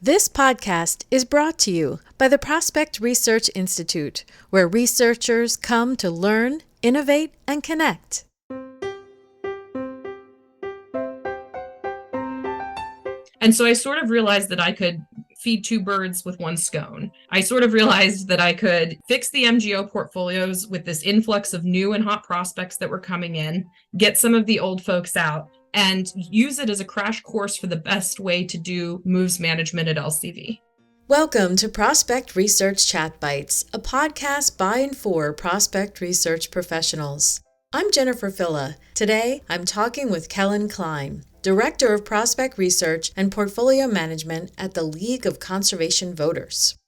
This podcast is brought to you by the Prospect Research Institute, where researchers come to learn, innovate, and connect. And so I sort of realized that I could feed two birds with one scone. I sort of realized that I could fix the MGO portfolios with this influx of new and hot prospects that were coming in, get some of the old folks out, and use it as a crash course for the best way to do moves management at LCV. Welcome to Prospect Research Chat Bites, a podcast by and for prospect research professionals. I'm Jennifer Filla. Today, I'm talking with Kelyn Klein, Director of Prospect Research and Portfolio Management at the League of Conservation Voters.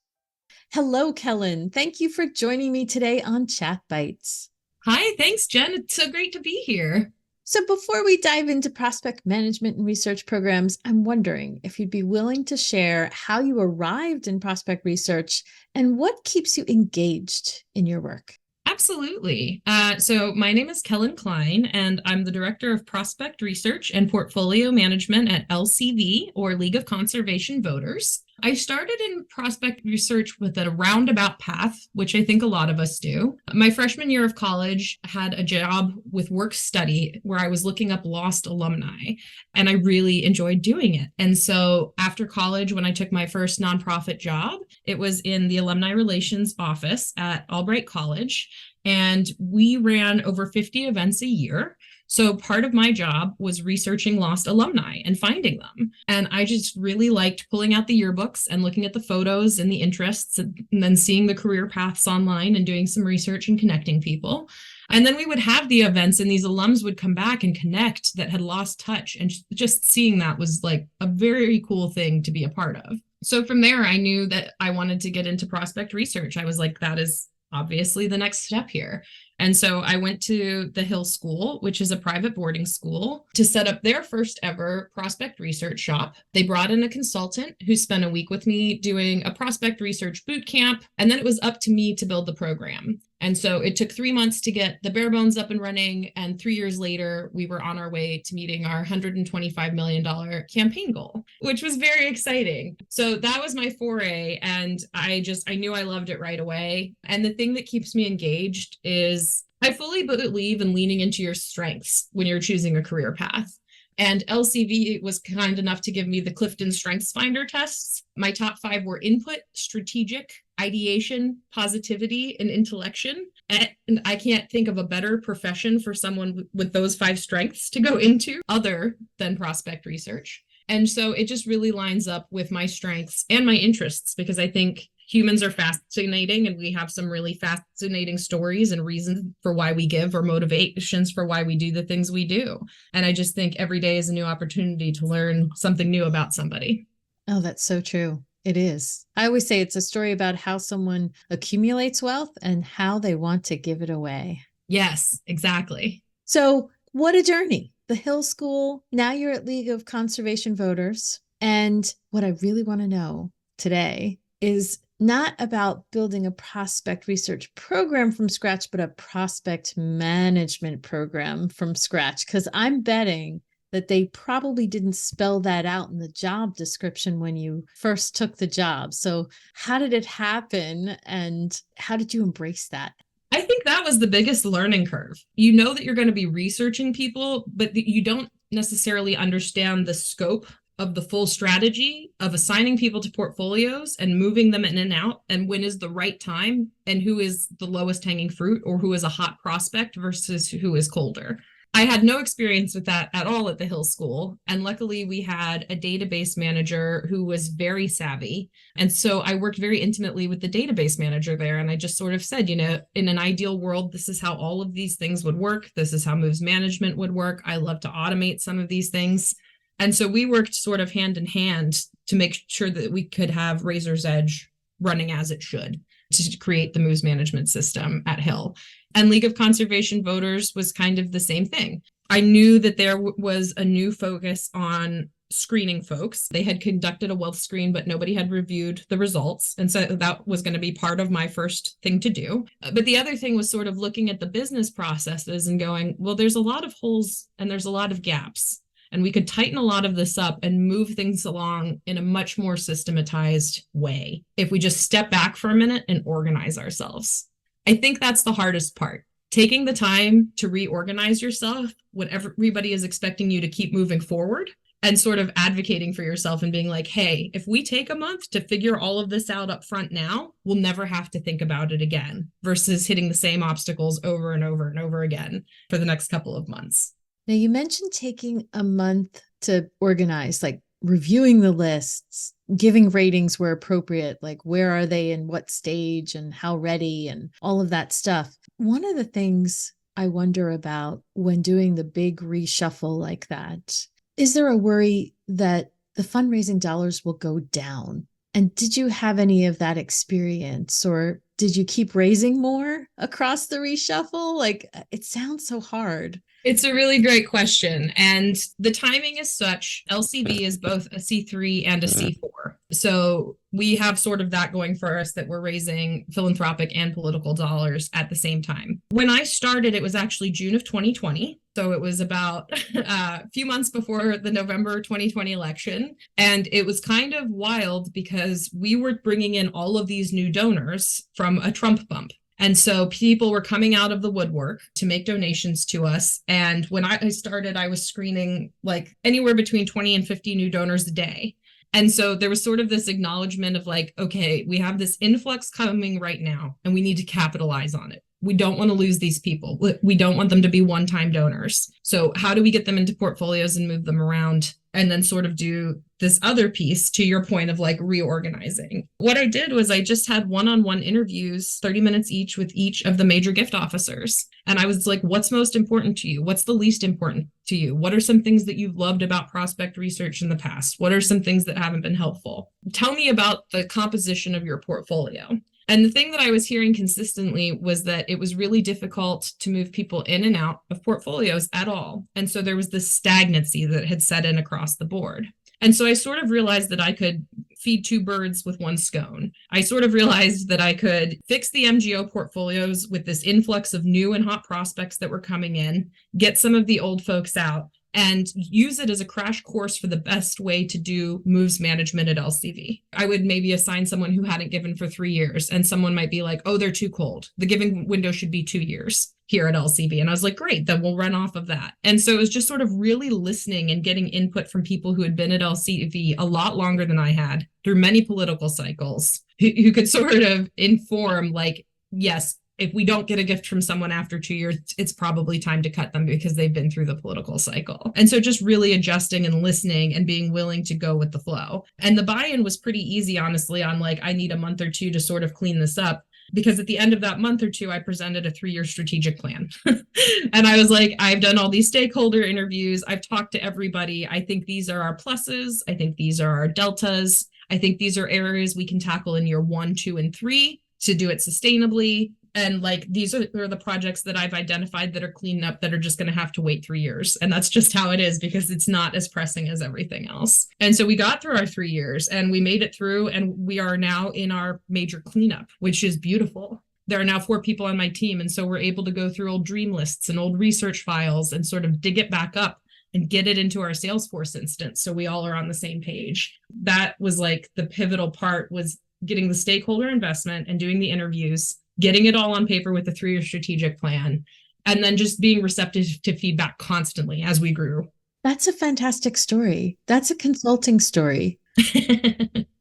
Hello, Kelyn. Thank you for joining me today on Chat Bites. Hi, thanks, Jen. It's so great to be here. So before we dive into prospect management and research programs, I'm wondering if you'd be willing to share how you arrived in prospect research and what keeps you engaged in your work. Absolutely. So my name is Kelyn Klein, and I'm the Director of Prospect Research and Portfolio Management at LCV, or League of Conservation Voters. I started in prospect research with a roundabout path, which I think a lot of us do. My freshman year of college had a job with work study where I was looking up lost alumni, and I really enjoyed doing it. And so after college, when I took my first nonprofit job, it was in the Alumni Relations office at Albright College, and we ran over 50 events a year. So part of my job was researching lost alumni and finding them. And I just really liked pulling out the yearbooks and looking at the photos and the interests and then seeing the career paths online and doing some research and connecting people. And then we would have the events and these alums would come back and connect that had lost touch. And just seeing that was like a very cool thing to be a part of. So from there, I knew that I wanted to get into prospect research. I was like, that is obviously the next step here. And so I went to the Hill School, which is a private boarding school, to set up their first ever prospect research shop. They brought in a consultant who spent a week with me doing a prospect research boot camp, and then it was up to me to build the program. And so it took 3 months to get the bare bones up and running, and 3 years later, we were on our way to meeting our $125 million campaign goal, which was very exciting. So that was my foray, and I knew I loved it right away. And the thing that keeps me engaged is I fully believe in leaning into your strengths when you're choosing a career path. And LCV was kind enough to give me the Clifton Strengths Finder tests. My top 5 were input, strategic, ideation, positivity, and intellection. And I can't think of a better profession for someone with those 5 strengths to go into other than prospect research. And so it just really lines up with my strengths and my interests, because I think humans are fascinating and we have some really fascinating stories and reasons for why we give or motivations for why we do the things we do. And I just think every day is a new opportunity to learn something new about somebody. Oh, that's so true. It is. I always say it's a story about how someone accumulates wealth and how they want to give it away. Yes, exactly. So what a journey. The Hill School, now you're at League of Conservation Voters. And what I really want to know today is not about building a prospect research program from scratch, but a prospect management program from scratch. Because I'm betting that they probably didn't spell that out in the job description when you first took the job. So how did it happen and how did you embrace that? I think that was the biggest learning curve. You know that you're going to be researching people, but you don't necessarily understand the scope of the full strategy of assigning people to portfolios and moving them in and out, and when is the right time, and who is the lowest hanging fruit, or who is a hot prospect versus who is colder. I had no experience with that at all at the Hill School. And luckily we had a database manager who was very savvy. And so I worked very intimately with the database manager there. And I just sort of said, in an ideal world, this is how all of these things would work. This is how moves management would work. I love to automate some of these things. And so we worked sort of hand in hand to make sure that we could have Razor's Edge running as it should to create the moves management system at Hill. And League of Conservation Voters was kind of the same thing. I knew that there was a new focus on screening folks. They had conducted a wealth screen, but nobody had reviewed the results. And so that was going to be part of my first thing to do. But the other thing was sort of looking at the business processes and going, well, there's a lot of holes and there's a lot of gaps. And we could tighten a lot of this up and move things along in a much more systematized way if we just step back for a minute and organize ourselves. I think that's the hardest part. Taking the time to reorganize yourself when everybody is expecting you to keep moving forward, and sort of advocating for yourself and being like, hey, if we take a month to figure all of this out up front now, we'll never have to think about it again, versus hitting the same obstacles over and over and over again for the next couple of months. Now, you mentioned taking a month to organize, like reviewing the lists, giving ratings where appropriate, like where are they and what stage and how ready and all of that stuff. One of the things I wonder about when doing the big reshuffle like that, is there a worry that the fundraising dollars will go down? And did you have any of that experience, or did you keep raising more across the reshuffle? Like, it sounds so hard. It's a really great question. And the timing is such LCV is both a C3 and a C4. So we have sort of that going for us, that we're raising philanthropic and political dollars at the same time. When I started, it was actually June of 2020. So it was about a few months before the November 2020 election. And it was kind of wild because we were bringing in all of these new donors from a Trump bump. And so people were coming out of the woodwork to make donations to us. And when I started, I was screening like anywhere between 20 and 50 new donors a day. And so there was sort of this acknowledgement of like, okay, we have this influx coming right now and we need to capitalize on it. We don't want to lose these people. We don't want them to be one-time donors. So how do we get them into portfolios and move them around, and then sort of do this other piece, to your point of like reorganizing? What I did was I just had one-on-one interviews, 30 minutes each, with each of the major gift officers. And I was like, what's most important to you? What's the least important to you? What are some things that you've loved about prospect research in the past? What are some things that haven't been helpful? Tell me about the composition of your portfolio. And the thing that I was hearing consistently was that it was really difficult to move people in and out of portfolios at all. And so there was this stagnancy that had set in across the board. And so I sort of realized that I could feed two birds with one scone. I sort of realized that I could fix the MGO portfolios with this influx of new and hot prospects that were coming in, get some of the old folks out, and use it as a crash course for the best way to do moves management at LCV. I would maybe assign someone who hadn't given for 3 years, and someone might be like, oh, they're too cold. The giving window should be 2 years here at LCV. And I was like, great, then we'll run off of that. And so it was just sort of really listening and getting input from people who had been at LCV a lot longer than I had, through many political cycles, who could sort of inform like, yes, if we don't get a gift from someone after 2 years, it's probably time to cut them because they've been through the political cycle. And so just really adjusting and listening and being willing to go with the flow. And the buy-in was pretty easy, honestly, on like, I need a month or two to sort of clean this up. Because at the end of that month or two, I presented a 3-year strategic plan. And I was like, I've done all these stakeholder interviews. I've talked to everybody. I think these are our pluses. I think these are our deltas. I think these are areas we can tackle in year 1, 2, and 3 to do it sustainably. And like, these are the projects that I've identified that are cleaning up that are just going to have to wait 3 years. And that's just how it is, because it's not as pressing as everything else. And so we got through our 3 years and we made it through, and we are now in our major cleanup, which is beautiful. There are now 4 people on my team. And so we're able to go through old dream lists and old research files and sort of dig it back up and get it into our Salesforce instance. So we all are on the same page. That was like the pivotal part, was getting the stakeholder investment and doing the interviews, getting it all on paper with the 3-year strategic plan, and then just being receptive to feedback constantly as we grew. That's a fantastic story. That's a consulting story.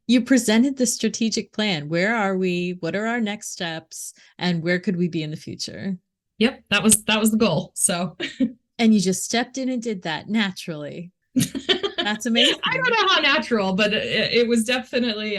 You presented the strategic plan. Where are we? What are our next steps? And where could we be in the future? Yep, that was the goal. So and you just stepped in and did that naturally. That's amazing. I don't know how natural, but it was definitely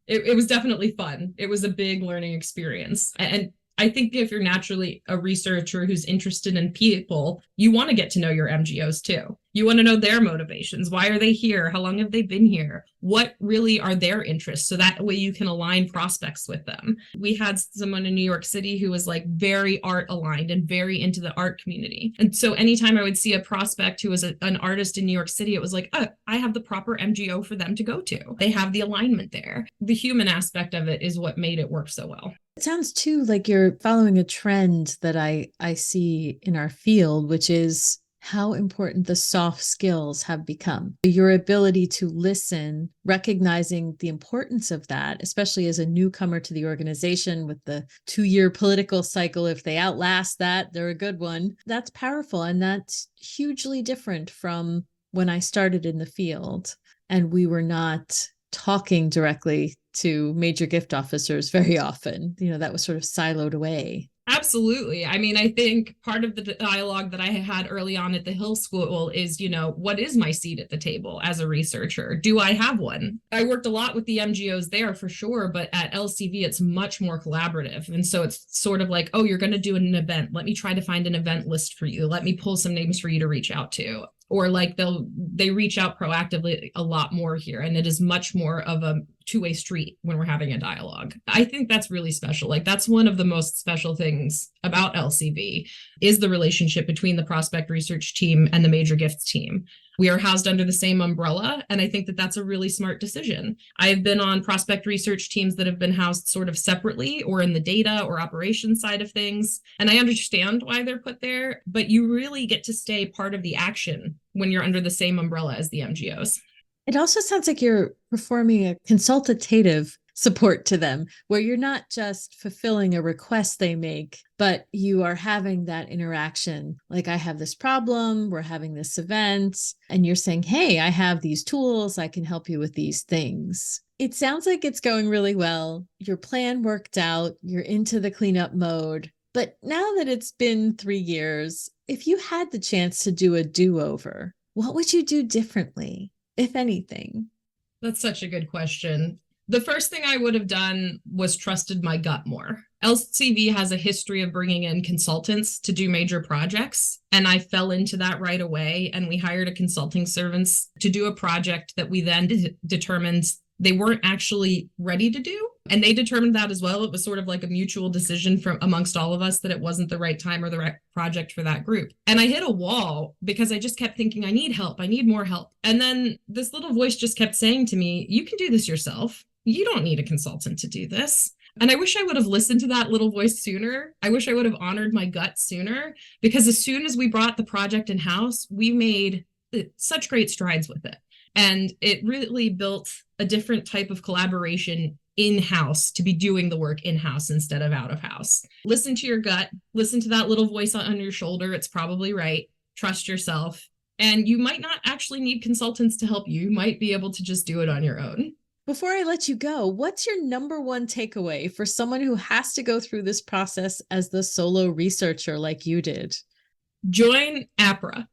it was definitely fun. It was a big learning experience. And I think if you're naturally a researcher who's interested in people, you want to get to know your MGOs too. You want to know their motivations. Why are they here? How long have they been here? What really are their interests? So that way you can align prospects with them. We had someone in New York City who was like very art aligned and very into the art community. And so anytime I would see a prospect who was an artist in New York City, it was like, oh, I have the proper MGO for them to go to. They have the alignment there. The human aspect of it is what made it work so well. It sounds too like you're following a trend that I see in our field, which is how important the soft skills have become. Your ability to listen, recognizing the importance of that, especially as a newcomer to the organization with the 2-year political cycle. If they outlast that, they're a good one. That's powerful. And that's hugely different from when I started in the field and we were not talking directly to major gift officers very often. That was sort of siloed away. Absolutely. I mean, I think part of the dialogue that I had early on at the Hill School is, what is my seat at the table as a researcher? Do I have one? I worked a lot with the MGOs there for sure, but at LCV, it's much more collaborative. And so it's sort of like, oh, you're going to do an event. Let me try to find an event list for you. Let me pull some names for you to reach out to. Or like they reach out proactively a lot more here. And it is much more of a two-way street when we're having a dialogue. I think that's really special. Like that's one of the most special things about LCV is the relationship between the prospect research team and the major gifts team. We are housed under the same umbrella, and I think that that's a really smart decision. I've been on prospect research teams that have been housed sort of separately or in the data or operations side of things, and I understand why they're put there, but you really get to stay part of the action when you're under the same umbrella as the MGOs. It also sounds like you're performing a consultative support to them, where you're not just fulfilling a request they make, but you are having that interaction. Like, I have this problem, we're having this event, and you're saying, hey, I have these tools, I can help you with these things. It sounds like it's going really well. Your plan worked out, you're into the cleanup mode. But now that it's been 3 years, if you had the chance to do a do-over, what would you do differently, if anything? That's such a good question. The first thing I would have done was trusted my gut more. LCV has a history of bringing in consultants to do major projects, and I fell into that right away. And we hired a consulting service to do a project that we then determined they weren't actually ready to do. And they determined that as well. It was sort of like a mutual decision from amongst all of us that it wasn't the right time or the right project for that group. And I hit a wall because I just kept thinking, I need help. I need more help. And then this little voice just kept saying to me, you can do this yourself. You don't need a consultant to do this. And I wish I would have listened to that little voice sooner. I wish I would have honored my gut sooner, because as soon as we brought the project in-house, we made such great strides with it. And it really built a different type of collaboration in-house to be doing the work in-house instead of out of house. Listen to your gut, listen to that little voice on your shoulder. It's probably right. Trust yourself. And you might not actually need consultants to help you. You might be able to just do it on your own. Before I let you go, what's your number one takeaway for someone who has to go through this process as the solo researcher like you did? Join APRA.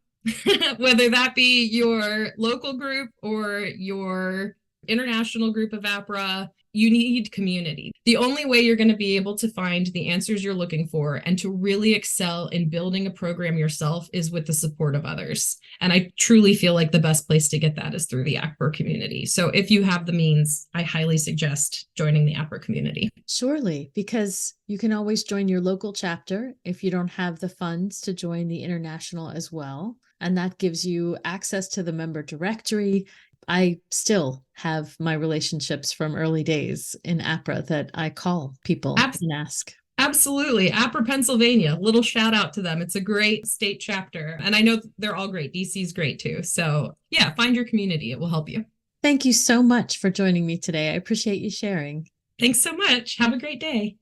Whether that be your local group or your international group of APRA, you need community. The only way you're going to be able to find the answers you're looking for and to really excel in building a program yourself is with the support of others. And I truly feel like the best place to get that is through the APRA community. So if you have the means, I highly suggest joining the APRA community. Surely, because you can always join your local chapter if you don't have the funds to join the international as well. And that gives you access to the member directory. I still have my relationships from early days in APRA that I call people and ask. Absolutely. APRA Pennsylvania, little shout out to them. It's a great state chapter. And I know they're all great. DC's great too. So yeah, find your community. It will help you. Thank you so much for joining me today. I appreciate you sharing. Thanks so much. Have a great day.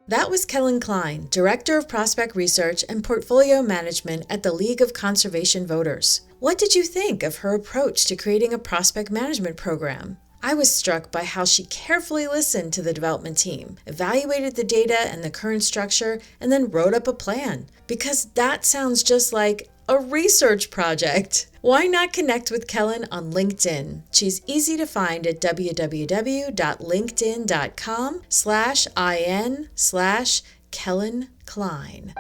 That was Kelyn Klein, Director of Prospect Research and Portfolio Management at the League of Conservation Voters. What did you think of her approach to creating a prospect management program? I was struck by how she carefully listened to the development team, evaluated the data and the current structure, and then wrote up a plan. Because that sounds just like a research project. Why not connect with Kelyn on LinkedIn? She's easy to find at www.linkedin.com/in/Kelyn Klein.